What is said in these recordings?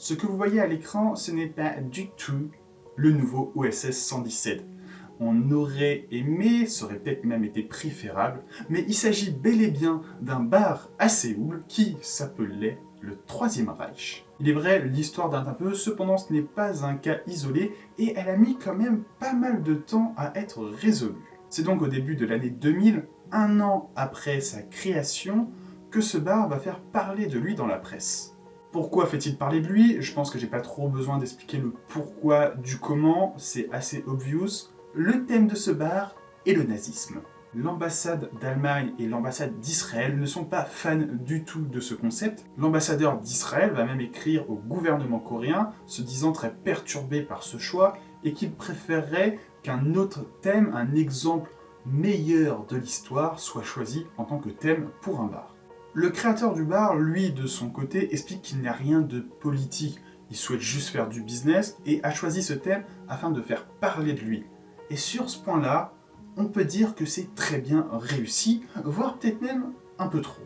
Ce que vous voyez à l'écran, ce n'est pas du tout le nouveau OSS 117. On aurait aimé, ça aurait peut-être même été préférable, mais il s'agit bel et bien d'un bar à Séoul qui s'appelait le Troisième Reich. Il est vrai, l'histoire date un peu, cependant ce n'est pas un cas isolé et elle a mis quand même pas mal de temps à être résolue. C'est donc au début de l'année 2000, un an après sa création, que ce bar va faire parler de lui dans la presse. Pourquoi fait-il parler de lui? Je pense que j'ai pas trop besoin d'expliquer le pourquoi du comment, c'est assez obvious. Le thème de ce bar est le nazisme. L'ambassade d'Allemagne et l'ambassade d'Israël ne sont pas fans du tout de ce concept. L'ambassadeur d'Israël va même écrire au gouvernement coréen, se disant très perturbé par ce choix, et qu'il préférerait qu'un autre thème, un exemple meilleur de l'histoire, soit choisi en tant que thème pour un bar. Le créateur du bar, lui, de son côté, explique qu'il n'y a rien de politique. Il souhaite juste faire du business et a choisi ce thème afin de faire parler de lui. Et sur ce point-là, on peut dire que c'est très bien réussi, voire peut-être même un peu trop.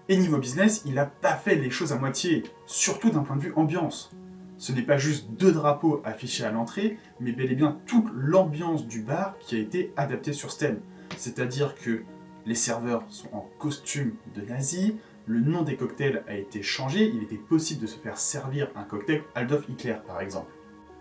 Et niveau business, il n'a pas fait les choses à moitié, surtout d'un point de vue ambiance. Ce n'est pas juste 2 drapeaux affichés à l'entrée, mais bel et bien toute l'ambiance du bar qui a été adaptée sur ce thème. C'est-à-dire que les serveurs sont en costume de nazis, le nom des cocktails a été changé, il était possible de se faire servir un cocktail Adolf Hitler par exemple.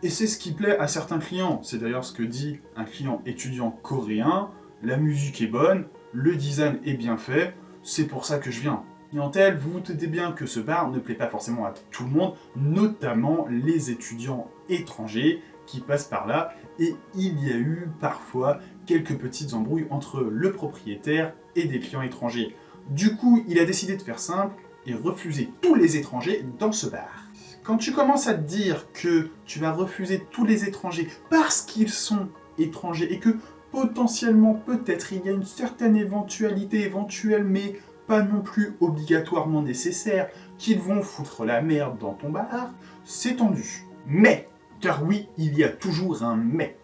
Et c'est ce qui plaît à certains clients, c'est d'ailleurs ce que dit un client étudiant coréen, la musique est bonne, le design est bien fait, c'est pour ça que je viens. Clientèle, vous vous doutez bien que ce bar ne plaît pas forcément à tout le monde, notamment les étudiants étrangers qui passent par là, et il y a eu parfois quelques petites embrouilles entre le propriétaire et des clients étrangers. Du coup, il a décidé de faire simple et refuser tous les étrangers dans ce bar. Quand tu commences à te dire que tu vas refuser tous les étrangers parce qu'ils sont étrangers et que potentiellement, peut-être, il y a une certaine éventualité éventuelle, mais pas non plus obligatoirement nécessaire, qu'ils vont foutre la merde dans ton bar, c'est tendu. Mais, car oui, il y a toujours un mais.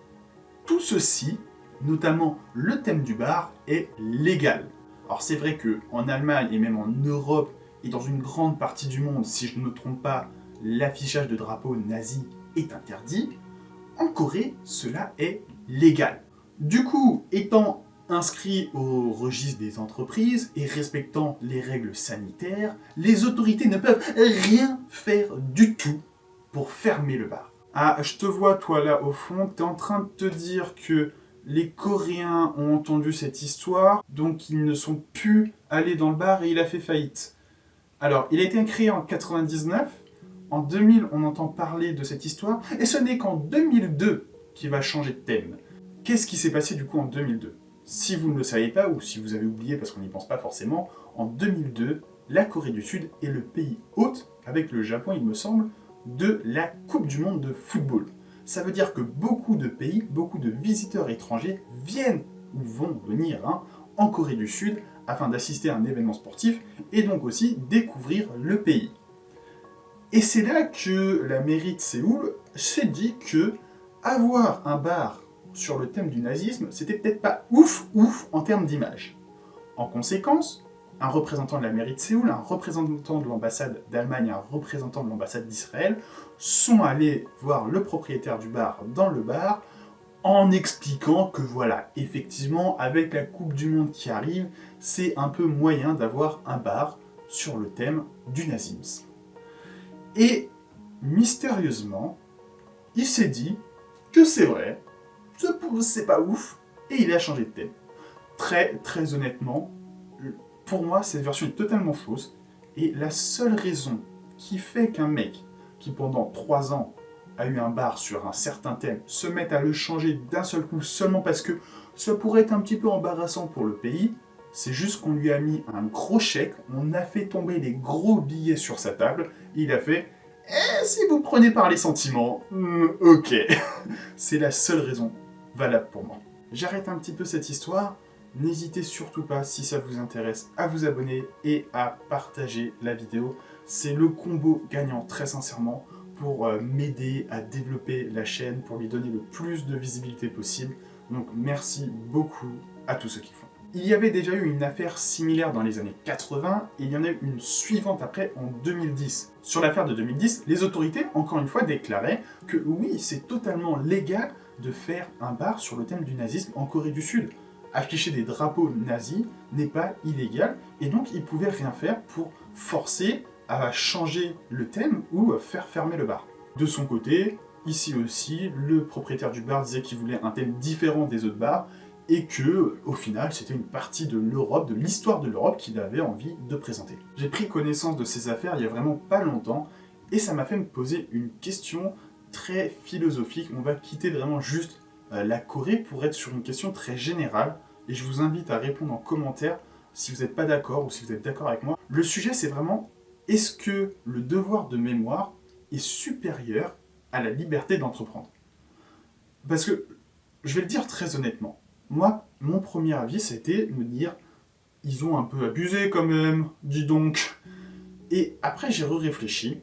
Tout ceci, notamment le thème du bar, est légal. Alors c'est vrai qu'en Allemagne et même en Europe et dans une grande partie du monde, si je ne me trompe pas, l'affichage de drapeaux nazis est interdit. En Corée, cela est légal. Du coup, étant inscrit au registre des entreprises et respectant les règles sanitaires, les autorités ne peuvent rien faire du tout pour fermer le bar. Ah, je te vois toi là au fond, t'es en train de te dire que les Coréens ont entendu cette histoire, donc ils ne sont plus allés dans le bar et il a fait faillite. Alors, il a été créé en 99, en 2000 on entend parler de cette histoire, et ce n'est qu'en 2002 qu'il va changer de thème. Qu'est-ce qui s'est passé du coup en 2002? Si vous ne le savez pas, ou si vous avez oublié parce qu'on n'y pense pas forcément, en 2002, la Corée du Sud est le pays hôte, avec le Japon il me semble, de la Coupe du Monde de football. Ça veut dire que beaucoup de pays, beaucoup de visiteurs étrangers viennent ou vont venir en Corée du Sud afin d'assister à un événement sportif et donc aussi découvrir le pays. Et c'est là que la mairie de Séoul s'est dit que avoir un bar sur le thème du nazisme, c'était peut-être pas ouf en termes d'image. En conséquence, un représentant de la mairie de Séoul, un représentant de l'ambassade d'Allemagne, un représentant de l'ambassade d'Israël sont allés voir le propriétaire du bar dans le bar en expliquant que voilà, effectivement, avec la Coupe du Monde qui arrive, c'est un peu moyen d'avoir un bar sur le thème du nazisme. Et mystérieusement, il s'est dit que c'est vrai, c'est pas ouf, et il a changé de thème. Très honnêtement, pour moi, cette version est totalement fausse, et la seule raison qui fait qu'un mec qui pendant 3 ans a eu un bar sur un certain thème se mette à le changer d'un seul coup seulement parce que ça pourrait être un petit peu embarrassant pour le pays, c'est juste qu'on lui a mis un gros chèque, on a fait tomber des gros billets sur sa table, et il a fait « si vous prenez par les sentiments, ok ». C'est la seule raison valable pour moi. J'arrête un petit peu cette histoire. N'hésitez surtout pas, si ça vous intéresse, à vous abonner et à partager la vidéo. C'est le combo gagnant, très sincèrement, pour m'aider à développer la chaîne, pour lui donner le plus de visibilité possible. Donc merci beaucoup à tous ceux qui font. Il y avait déjà eu une affaire similaire dans les années 80, et il y en a eu une suivante après en 2010. Sur l'affaire de 2010, les autorités, encore une fois, déclaraient que oui, c'est totalement légal de faire un bar sur le thème du nazisme en Corée du Sud. Afficher des drapeaux nazis n'est pas illégal, et donc ils pouvaient rien faire pour forcer à changer le thème ou faire fermer le bar. De son côté, ici aussi, le propriétaire du bar disait qu'il voulait un thème différent des autres bars, et que, au final, c'était une partie de l'Europe, de l'histoire de l'Europe qu'il avait envie de présenter. J'ai pris connaissance de ces affaires il y a vraiment pas longtemps, et ça m'a fait me poser une question très philosophique. On va quitter vraiment juste la Corée pour être sur une question très générale, et je vous invite à répondre en commentaire si vous n'êtes pas d'accord ou si vous êtes d'accord avec moi. Le sujet, c'est vraiment, est-ce que le devoir de mémoire est supérieur à la liberté d'entreprendre? Parce que, je vais le dire très honnêtement, moi, mon premier avis, c'était de me dire, ils ont un peu abusé quand même, dis donc. Et après, j'ai réfléchi,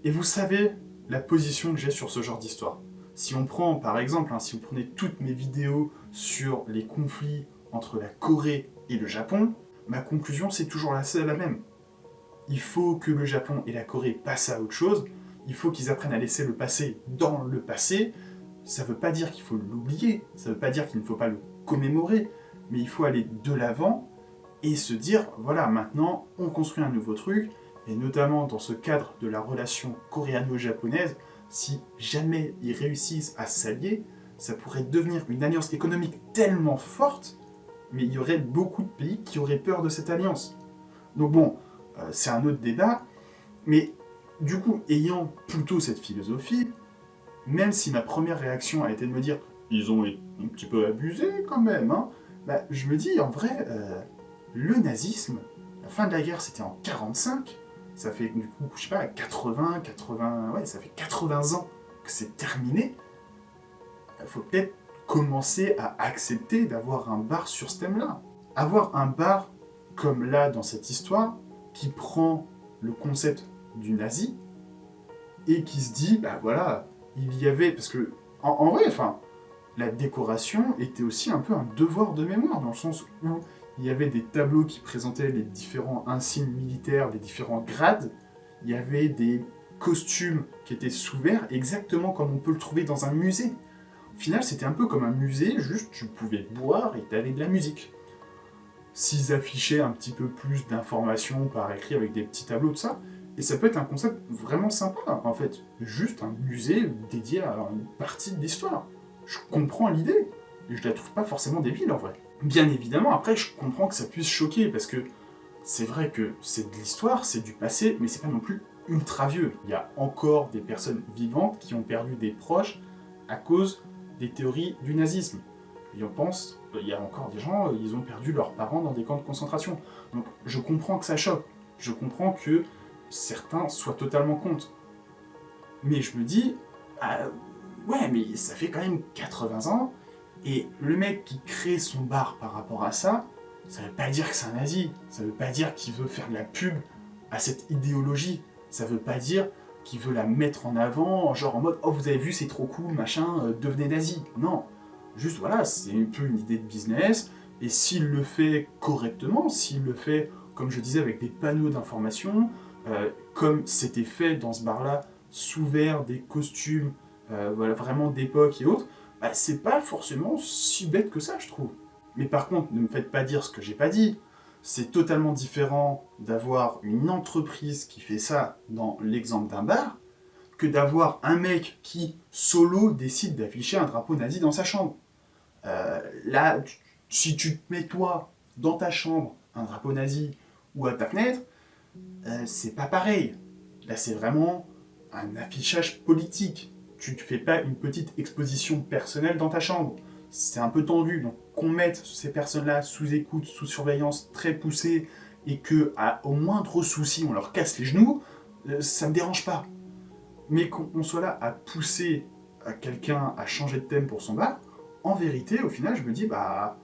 et vous savez la position que j'ai sur ce genre d'histoire. Si on prend, par exemple, si vous prenez toutes mes vidéos sur les conflits entre la Corée et le Japon, ma conclusion, c'est toujours la même. Il faut que le Japon et la Corée passent à autre chose, il faut qu'ils apprennent à laisser le passé dans le passé. Ça ne veut pas dire qu'il faut l'oublier, ça ne veut pas dire qu'il ne faut pas le commémorer, mais il faut aller de l'avant et se dire, voilà, maintenant, on construit un nouveau truc, et notamment dans ce cadre de la relation coréano-japonaise, si jamais ils réussissent à s'allier, ça pourrait devenir une alliance économique tellement forte, mais il y aurait beaucoup de pays qui auraient peur de cette alliance. Donc bon, c'est un autre débat, mais du coup, ayant plutôt cette philosophie, même si ma première réaction a été de me dire « ils ont un petit peu abusé quand même hein », bah, je me dis, en vrai, le nazisme, la fin de la guerre, c'était en 45, ça fait du coup, je sais pas, 80, ouais, ça fait 80 ans que c'est terminé. Il faut peut-être commencer à accepter d'avoir un bar sur ce thème-là. Avoir un bar, comme là, dans cette histoire, qui prend le concept du nazi, et qui se dit, bah voilà, il y avait, parce que, en vrai, enfin, la décoration était aussi un peu un devoir de mémoire, dans le sens où il y avait des tableaux qui présentaient les différents insignes militaires, des différents grades, il y avait des costumes qui étaient sous verre, exactement comme on peut le trouver dans un musée. Au final, c'était un peu comme un musée, juste tu pouvais boire et t'avais de la musique. S'ils affichaient un petit peu plus d'informations par écrit avec des petits tableaux, tout ça, et ça peut être un concept vraiment sympa, en fait. Juste un musée dédié à une partie de l'histoire. Je comprends l'idée, et je la trouve pas forcément débile en vrai. Bien évidemment, après, je comprends que ça puisse choquer, parce que c'est vrai que c'est de l'histoire, c'est du passé, mais c'est pas non plus ultra vieux. Il y a encore des personnes vivantes qui ont perdu des proches à cause des théories du nazisme. Et on pense, il y a encore des gens, ils ont perdu leurs parents dans des camps de concentration. Donc je comprends que ça choque, je comprends que certains soient totalement contre. Mais je me dis, ouais, mais ça fait quand même 80 ans, et le mec qui crée son bar par rapport à ça, ça veut pas dire que c'est un nazi, ça veut pas dire qu'il veut faire de la pub à cette idéologie, ça veut pas dire qu'il veut la mettre en avant, genre en mode « Oh, vous avez vu, c'est trop cool, machin, devenez nazi ». Non, juste voilà, c'est un peu une idée de business, et s'il le fait correctement, s'il le fait, comme je disais, avec des panneaux d'information, comme c'était fait dans ce bar-là, sous verre, des costumes, voilà, vraiment d'époque et autres, bah, c'est pas forcément si bête que ça, je trouve. Mais par contre, ne me faites pas dire ce que j'ai pas dit. C'est totalement différent d'avoir une entreprise qui fait ça dans l'exemple d'un bar, que d'avoir un mec qui, solo, décide d'afficher un drapeau nazi dans sa chambre. Là, si tu te mets toi, dans ta chambre, un drapeau nazi, ou à ta fenêtre, c'est pas pareil. Là, c'est vraiment un affichage politique. Tu ne fais pas une petite exposition personnelle dans ta chambre. C'est un peu tendu, donc qu'on mette ces personnes-là sous écoute, sous surveillance très poussée, et que au moindre souci, on leur casse les genoux, ça me dérange pas. Mais qu'on soit là à pousser quelqu'un à changer de thème pour son bar, en vérité, au final, je me dis, bah,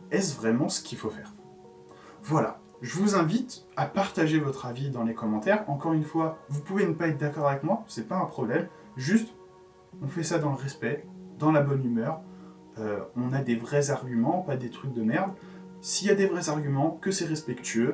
est-ce vraiment ce qu'il faut faire? Voilà. Je vous invite à partager votre avis dans les commentaires. Encore une fois, vous pouvez ne pas être d'accord avec moi, c'est pas un problème. Juste, on fait ça dans le respect, dans la bonne humeur. On a des vrais arguments, pas des trucs de merde. s'il y a des vrais arguments, que c'est respectueux,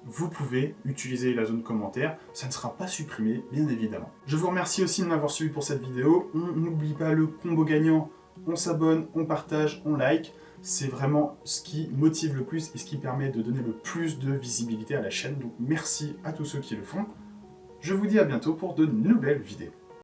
vous pouvez utiliser la zone commentaire, ça ne sera pas supprimé, bien évidemment. Je vous remercie aussi de m'avoir suivi pour cette vidéo. On n'oublie pas le combo gagnant, on s'abonne, on partage, on like. C'est vraiment ce qui motive le plus et ce qui permet de donner le plus de visibilité à la chaîne. Donc merci à tous ceux qui le font. Je vous dis à bientôt pour de nouvelles vidéos.